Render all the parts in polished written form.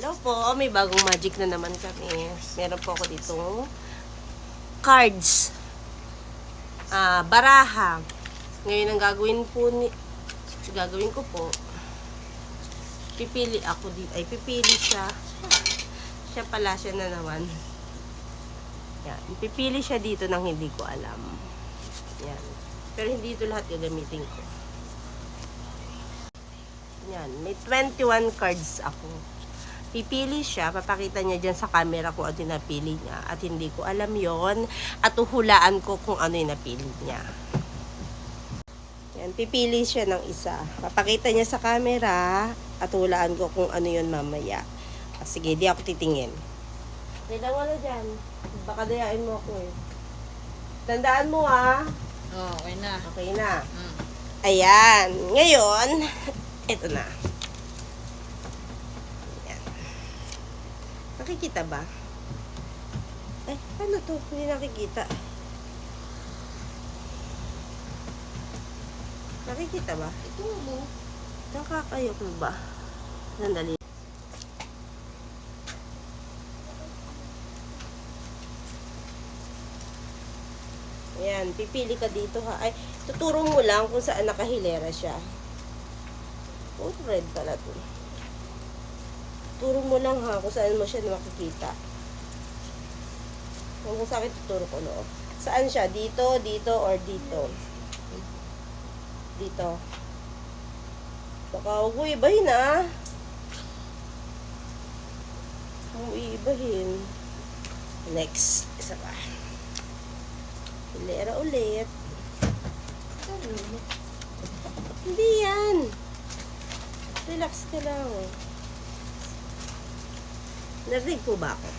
Hello po, may bagong magic na naman kami. Meron po ako ditong cards. Baraha. Ngayon ang gagawin ko po, pipili ako dito. Ay, pipili siya. Siya pala, siya na naman. Yan. Pipili siya dito ng hindi ko alam. Yan. Pero hindi ito lahat gagamitin ko. Yan. May 21 cards ako. Pipili siya, papakita niya dyan sa camera kung ano yung napili niya. At hindi ko alam yon. At uhulaan ko kung ano yung napili niya. Yan, pipili siya ng isa. Papakita niya sa camera at hulaan ko kung ano yun mamaya. Sige, di ako titingin. Kailang wala dyan. Baka dayain mo ako eh. Tandaan mo Oo, okay na. Okay na. Ayan. Ngayon, ito na. Ayan. Nakikita ba? Ay, ano to? Hindi nakikita. Nakikita ba? Ito mo. Nakakayok mo ba? Sandali. Ayan, pipili ka dito ha. Ay, tuturo mo lang kung saan nakahilera siya. Oh, red pala to. Turo mo lang ha kung saan mo siya makikita. Kung sa akin tuturo ko no. Saan siya? Dito, dito, or dito? Dito. Baka huwag mo ibahin Huwag mo ibahin. Next. Isa pa. Hilera ulit. Hindi yan. Relax ka lang. Narinig po ba ako?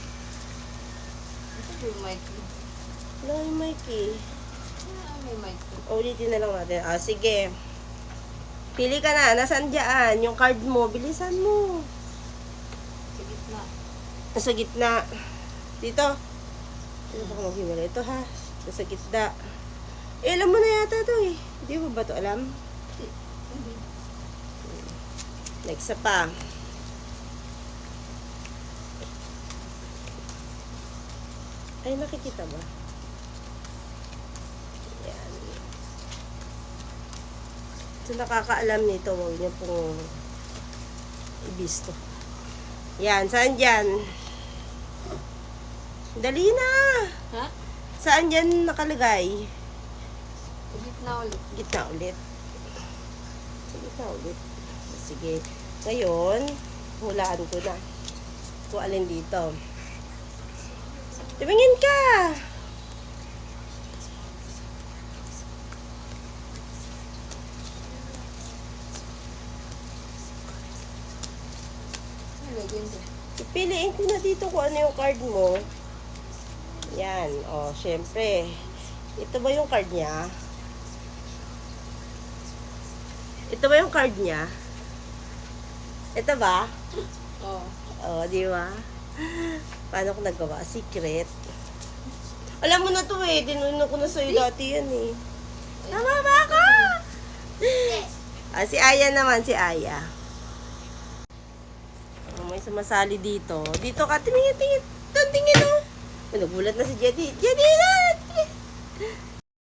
Ito yung mic. Wala yung mic eh. May mic. Ulitin na lang natin. Sige. Pili ka na. Nasaan dyan? Yung card mo. Bilisan mo. Sa gitna. Nasa gitna. Dito. Ano ba kung maghimala? Ito ha. Nasa gitna. Eh, alam mo na yata ito eh. Hindi mo ba ito alam? Hindi. Next pa. Ay, nakikita ba? Yan. So, nakakaalam nito. Huwag niyo pong ibisto. Yan. Saan dyan? Dali na! Ha? Saan dyan nakalagay? Sa gitna ulit. Gitna ulit. Sa gitna ulit. Sige. Ngayon, hulaan ko na. Kung alin dito. Tumingin ka! Legend. Piliin ko na dito kung ano yung card mo. Yan. O, syempre. Ito ba yung card niya? Ito ba yung card niya? Ito ba? Oo. O, di ba? Paano ko nagawa? Secret. Alam mo na to eh. Dinunan ko na sa'yo dati yan eh. Tama ba ako? Si Aya naman, si Aya. May sumasali dito. Dito ka, tingin. Tingin o. Nagulat na si Jetty. Jetty na!